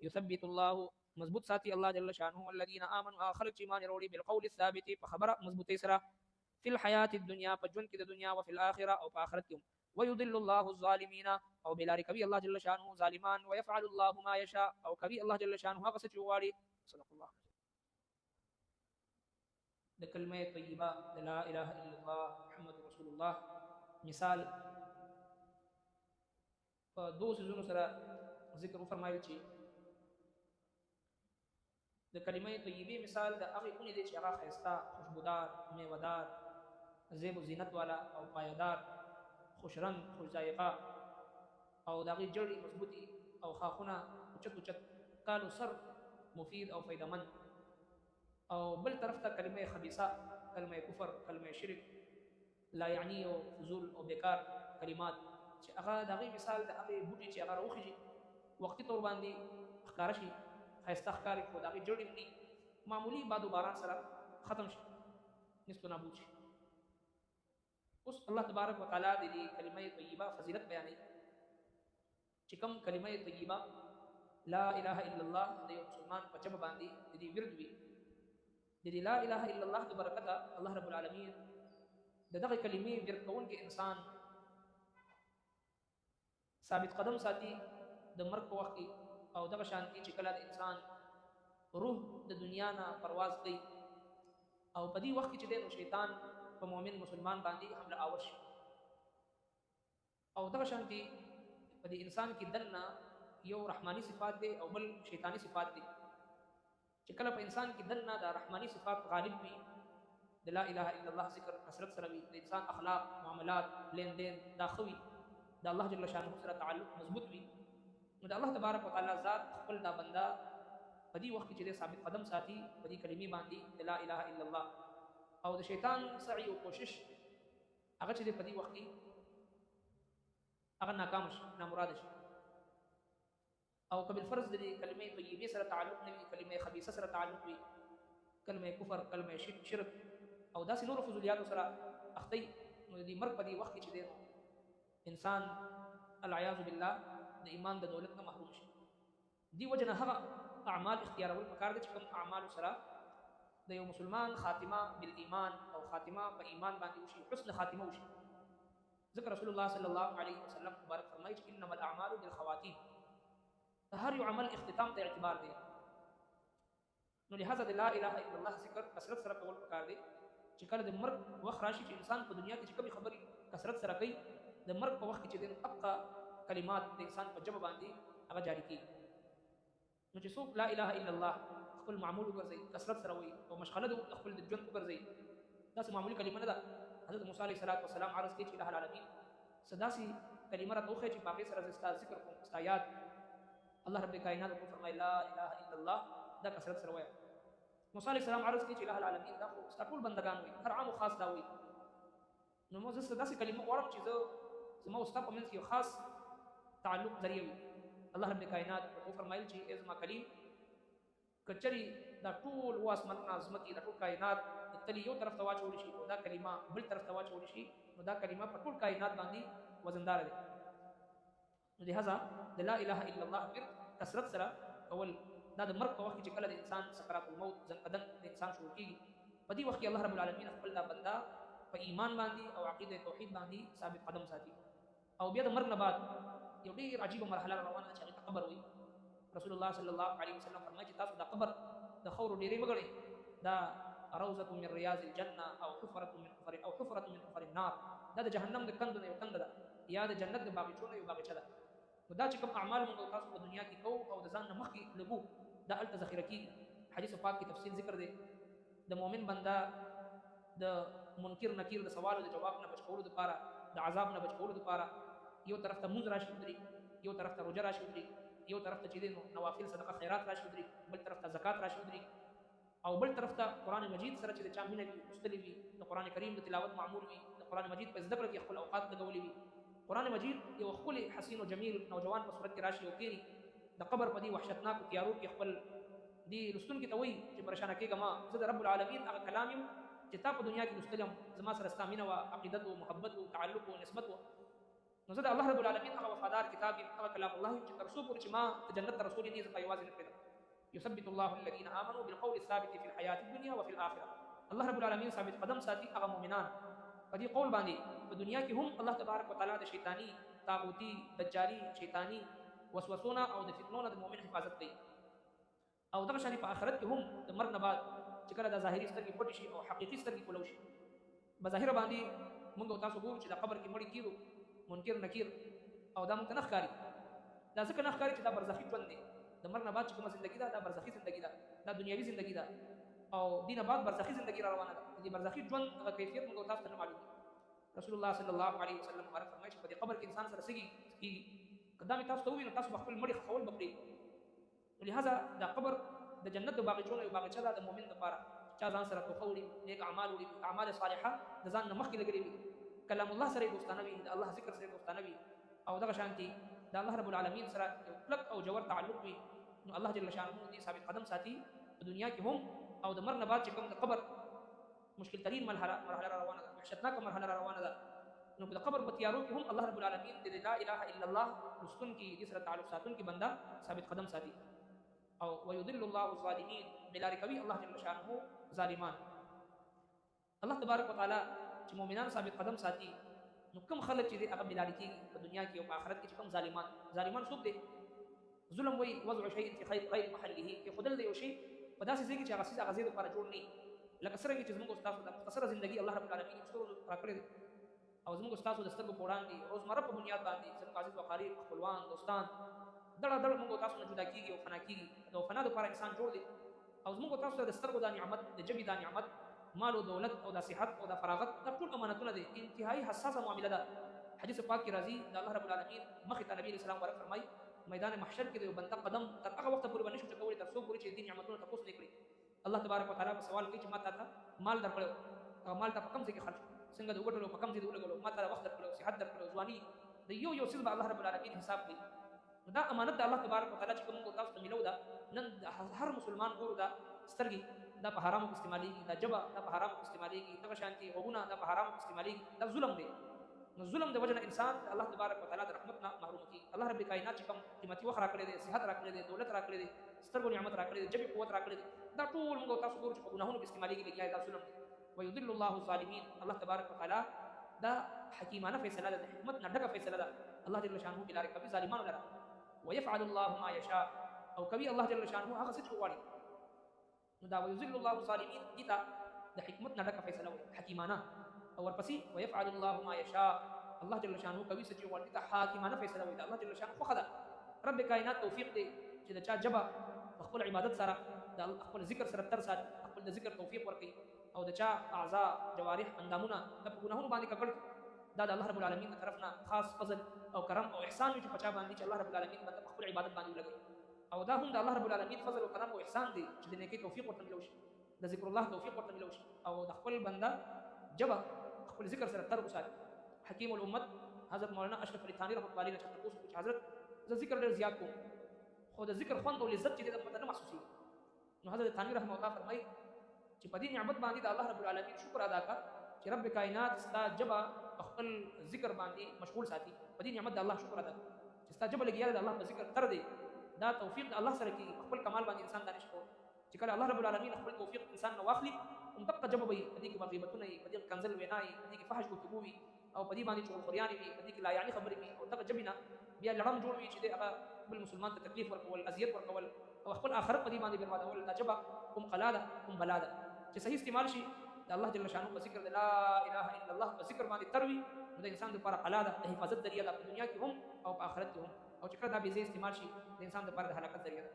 يثبت الله مضبوط ساتي الله جل شانه الذين آمنوا آخر ایمان وروړي بالقول الثابت په خبره مضبوطی سره في الحياة الدنيا فجون كده دنيا وفي الآخرة أو في آخرتهم ويضل الله الظالمين أو بلار كبي الله جل شانه ظالمان ويفعل الله ما يشاء أو كبي الله جل شانه هغه څه چې صدق الله. د کلمه طیبه د لا اله الا الله محمد رسول الله مثال په دوه سيزونو سره ذکر فرمایل چې د کلمه طیبه مثال د هغه کونی دی چې هغه خيستا خوشبودار میوهدار زیب و زینت والا او پایدار خوش رنگ خوش ذائقه او دغه جړې مضبوطی او خاخونه اوچت اوچت کالو سر مفید او فایدمند. او بل طرف ته کلمه خبيثه کلمه کفر کلمه شرک لا یعنی او فضول او بیکار کلمات چې هغه دغه مثال د هغه بوټي چې هغه روخي وختي تور باندې ښکار شي خيسته ښکار کو دغه جوړې مني معمولی بادو باران سره ختم شي نسبت نابود شي. اوس الله تبارک وتعالى د دې کلمه طیبه فضیلت بیانوي چې کوم کلمه طیبه لا اله الا الله د یو مسلمان په چب باندې د دې ورد وي د دې لا اله الا الله د برکته الله رب العالمین دغه کلمې ورد کون کې انسان ثابت قدم ساتي د مرګ په وخت او دغه شانتي چې کله د انسان روح د دنیا نه پرواز کوي او په دې وخت کې چې د شیطان په مؤمن مسلمان باندې حمله آور شي او دغه شانتي په دې انسان کې دنه یو رحماني صفات دي او بل شیطانی صفات دي چې کله په انسان کې دنه د رحماني صفات غالب وي د لا اله الا الله ذکر کثرت سره وي د انسان اخلاق معاملات لین دین دا خوي د الله جل شانه سره تعلق مضبوط وي نو د الله تبارک وتعالى ذات خپل دا بندا په دې وخت کې چې ثابت قدم ساتي په دې کلمې باندې د لا اله الا الله او د شیطان سعی او کوشش هغه چې په دې وخت کې هغه ناکام شي نامراد شي او کبل فرض د کلمې طیبه سره تعلق نه وي کلمې خبيثه سره تعلق وي کلمې کفر کلمې شرک او داسې نور فضولیات سره اختی نو د مرګ په دې وخت کې چې انسان العیاذ بالله د ایمان د دولت نه محروم شي. دی وجنه هغه اعمال اختیارول پکار دي چې کوم اعمال سره د یو مسلمان خاتمه بالایمان او خاتمه په ایمان باندې وشي حسن خاتمه وشي. ذکر رسول الله صلی الله علیه وسلم مبارک فرمایي چې انما الاعمال بالخواتيم هر یو عمل اختتام ته اعتبار دی نو لہذا د لا اله الا الله ذکر کثرت سره کول پکار دی چې کله د مرګ وخت راشي چې انسان په دنیا کې چې کومې خبرې کثرت سره کوي د مرګ په وخت کې چې د ابقا کلمات د انسان په جبه باندې هغه جاری کیږي نو چې څوک لا اله الا الله خپل معمول وګرځي کثرت سره وي او مشغله د خپل د ژوند وګرځي دا څه معمولی کلمه نه ده. حضرت موسی علیه السلام عرض کړي چې الہ العالمین صداسي کلمه راته چې باقي سره زستا ذکر کوم استایات الله رب کائنات کو فرمایي لا اله الا الله دا کثرت سره وایي. موسی علیه السلام عرض کړي چې الہ العالمین دا خو ټول بندگان وي هر عام خاص دا وي نو موږ صداسي کلمه غواړم چې زما او ستاسو په منځ کې خاص تعلق ذریعہ وي. الله رب کائنات کو فرمایي چې ازما کلیم کچري دا ټول واسمن عظمت دا ټول کائنات تلی یو طرف ته واچول شي دا کلمه بل طرف ته واچول شي نو دا کلمه په ټول کائنات باندې وزندار ده. نو لہذا د لا اله الا الله پر کثرت سره اول دا د مرګ په وخت چې کله د انسان سکرات الموت ځن قدم د انسان شروع کیږي په دې وخت کې الله رب العالمین خپل دا بندا په ایمان باندې او عقیده توحید باندې ثابت قدم ساتي. او بیا د مرګ نه بعد یو ډیر عجیب مرحله روانه چې هغه قبر وي. رسول الله صلی الله علیه وسلم فرمایي چې تاسو د قبر د خور ډیرې وګړي دا روضه من رياض الجنه او حفره من حفر النار دا د جهنم د کندو نه یو کند ده یا د جنت د باغچو نه یو باغچه ده. نو دا چې کوم اعمال موږ تاسو په دنیا کې کوو او د ځان نه مخکې لګو دا الته ذخیره کیږي. حدیث پاک کې تفصیل ذکر دی د مؤمن بنده د منکر نکیر د سوال او د جواب نه بچ کولو لپاره د عذاب نه بچ کولو لپاره یو طرف ته منځ راشي ودري یو طرف ته روزه راشي ودري یو طرف ته چې نوافل صدقه خیرات راشي ودري بل طرف ته زکات راشي ودري او بل طرف ته قران مجید سره چې چا مینه وي مستلی وي د قران کریم د تلاوت معمول وي د قران مجید په ذکر کې خپل اوقات لګولي وي. قران مجید یو خپل حسین او جمیل نوجوان په صورت کې راشي او کېږي د قبر په دې وحشتناک تیارو کې خپل دی لستون کې ته وایي چې پریشان کېږم زه د رب العالمین هغه کلام یم چې تا په دنیا کې لستلم زما سره ستا مینه وه عقیدت و محبت و تعلق و نسبت و نو زه د الله رب العالمین هغه وفادار کتاب یم، هغه کلام الله یم چې تر څو پورې چې ما د جنت ته رسولي دي زه په یوازې نه پرېږدم. یثبت الله الذین آمنوا بالقول الثابت فی الحیات الدنیا وفي الآخرة. الله رب العالمین ثابت قدم ساتي هغه مؤمنان په دې قول باندې په دنیا کې هم الله تبارک وتعالی د شیطانی، طاغوتی، دجالی، شیطانی وسوسونه او د فتنو نه د مؤمن حفاظت کوي. او دغه شان په آخرت کې هم د مرګ نه بعد چې کله د ظاهري سترګې پټې شي او حقیقي سترګې کولو شي، بظاهره باندې موږ او تاسو ګورو چې د قبر کې مړي کیږو، منکر نکیر، او دا موږ ته نه ښکاري. دا ځکه نه ښکاري چې دا برزخي ژوند دی. د مرګ نه بعد چې کومه زندګي ده دا برزخي زندګي ده، دا دنیوي زندګي ده، او دینه بعد برزخي زندګي را روانه ده. دې برزخي ژوند هغه کیفیت موږ او تاسو ته نه معلوم دي. رسول الله صلی الله علیه وسلم مبارک فرمایي چې په دې قبر کې انسان سره سګي کیږي، قدامي تاسو ته ووینو تاسو خپل مړي خول بپري. لہذا دا قبر د جنت د باغچونو یو باغچه ده د مؤمن لپاره. چا ځان سره توخه وړي، نیک اعمال وړي، اعمال صالحه د ځان نه مخکې لګړي وي، کلام الله سره دوستانه وي، د الله ذکر سره دوستانه وي، او دغه شانتي د الله رب العالمین سره یو کلک او جوړ تعلق وي. نو الله جل شانه دې ثابت قدم ساتي په دنیا کې هم، او د مرګ نه بعد چې کوم د قبر مشکل ترین مرحله روانه ده، وحشتناکه مرحله روانه ده. نو په قبر په تیارو کې هم الله رب العالمین د لا اله الا الله لستون کې دې سره تعلق ساتون کې بندا ثابت قدم ساتي. او ويضل الله الظالمين، بلار کوي الله جل شانه ظالمان. الله تبارک وتعالى چې مؤمنان ثابت قدم ساتي، نو کوم خلک چې هغه بلار کیږي په دنیا کې او په آخرت کې چې کوم ظالمان څوک دي؟ ظلم وی وضع شيء في غير محله، کې خدل دی یو شی په داسې ځای کې چې هغه غزي لپاره جوړ نه، لکه څنګه چې زموږ استاد د مختصره ژوندۍ الله رب العالمین څو راکړي، او زموږ استاد د سترګو په وړاندې روزمره په بنیاد باندې زموږ عزیز وقاری خپلوان دوستان دړه موږ تاسو نه جدا کیږي او فنا کیږي. دا فنا د لپاره انسان جوړ دی، او زموږ تاسو د سترګو د نعمت، د جبې د نعمت، مال او دولت او د صحت او د فراغت، دا ټول امانتونه دي، انتهایی حساسه معامله ده. حدیث پاک کې راځي د الله رب العالمین مخې ته نبی اسلام ورک فرمای میدان محشر کې د یو بنده قدم تر هغه وخت پورې باندې شو چې کولی تر څو پورې چې دې نعمتونه تاسو نه کړی. الله تبارک وتعالى په سوال کوي چې ما ته مال درکړو، هغه مال ته په کوم ځای کې خرج څنګه د وګټلو، په کوم ځای د ولګولو، ما ته وخت درکړو، صحت درکړو، ځواني، د یو څه به الله رب العالمین حساب کوي. دا امانت د الله تبارک وتعالى چې کوم تاسو ته ملو ده، نن هر مسلمان ګورو دا سترګې دا په حرامو استعمالېږي، دا جبه دا په حرامو استعمالېږي، دغه شانتي غوږونه دا په حرامو استعمالېږي، دا ظلم دی. نو ظلم د وجه انسان الله تبارک وتعالى د رحمت نه محروم کی. الله رب کائنات چې کوم قیمتي وخت راکړي دي، صحت راکړي دي، دولت راکړي دي، سترګو نعمت راکړي دي، جبه قوت راکړي دي، دا ټول موږ تاسو ګورو چې په ګناهونو کې استعمالېږي، لګیا دا ظلم دی. ويضل الله الظالمين، الله تبارک وتعالى دا حکیمانه فیصله ده، حکمت نه ډکه فیصله ده. الله جل شانه بلاره کوي ظالمانو لره، ويفعل الله ما يشاء، او کوي الله جل شانه هغه څه چې غواړي. نو دا ويذل الله الظالمين دي ته د حکمت نه ډکه فیصله وي، حکیمانه. او ورپسې ويفعل الله ما يشاء، الله جل شانه کوي څه چې غواړي، ته حاکمانه فیصله وي. الله جل شانه خو خدا رب کائنات توفیق دی چې د چا جبه خپل عبادت سره د خپل ذکر سره تر سات، خپل د ذکر توفیق ورکړي، او د چا اعضاء جوارح اندامونه د ګناهونو باندې ککړ، دا د الله رب العالمین تر طرف نه خاص فضل او کرم او احسان وي چې په چا باندې چې الله رب العالمین باندې خپل عبادت باندې لګي. او دا هم د الله رب العالمین فضل او کرم او احسان دی چې د نیکی توفیق ورته ملوي شي، د ذکر الله توفیق ورته ملوي شي، او د خپل بنده جبه خپل ذکر سره تر وساتي. حکیم الامت حضرت مولانا اشرف علی تھانی رحمۃ اللہ علیہ نے تاسو چې حضرت ز ذکر ډیر زیات کو، خو د ذکر خوند او لذت چې د پته نه محسوسي. نو حضرت تھانی رحمۃ اللہ فرمایي چې په دې نعمت باندې د الله رب العالمین شکر ادا کړه چې رب کائنات ستا جبه خپل ذکر باندې مشغول ساتي. په دې نعمت د الله شکر ادا چې ستا جبه لګیا د الله په ذکر تر دی، دا توفیق د الله سره کې خپل کمال باندې انسان دانش کو چې کله الله رب العالمین خپل توفیق انسان نو واخلي، هم دغه جبه وي په دې کې مغیبتونه وي، په دې کې کنزل وینای، په دې کې فحش گفتگو وي، او په دې باندې چول خوريانې وي، په دې کې لا یعنی خبرې وي، او دغه جبینه بیا لړم جوړ وي چې هغه بل مسلمان ته تکلیف ورکول، اذیت ورکول، او خپل آخرت په دې باندې بربادول. دا جبه کوم قلاده کوم بلاده چې صحیح استعمال شي د الله جل شانه په ذکر د لا اله الا الله په ذکر باندې تروي، نو د انسان لپاره قلاده د حفاظت ذریعہ ده په دنیا کې هم او په آخرت کې هم، او چې کله دا به زی استعمال شي د انسان لپاره د هلاکت ذریعہ ده.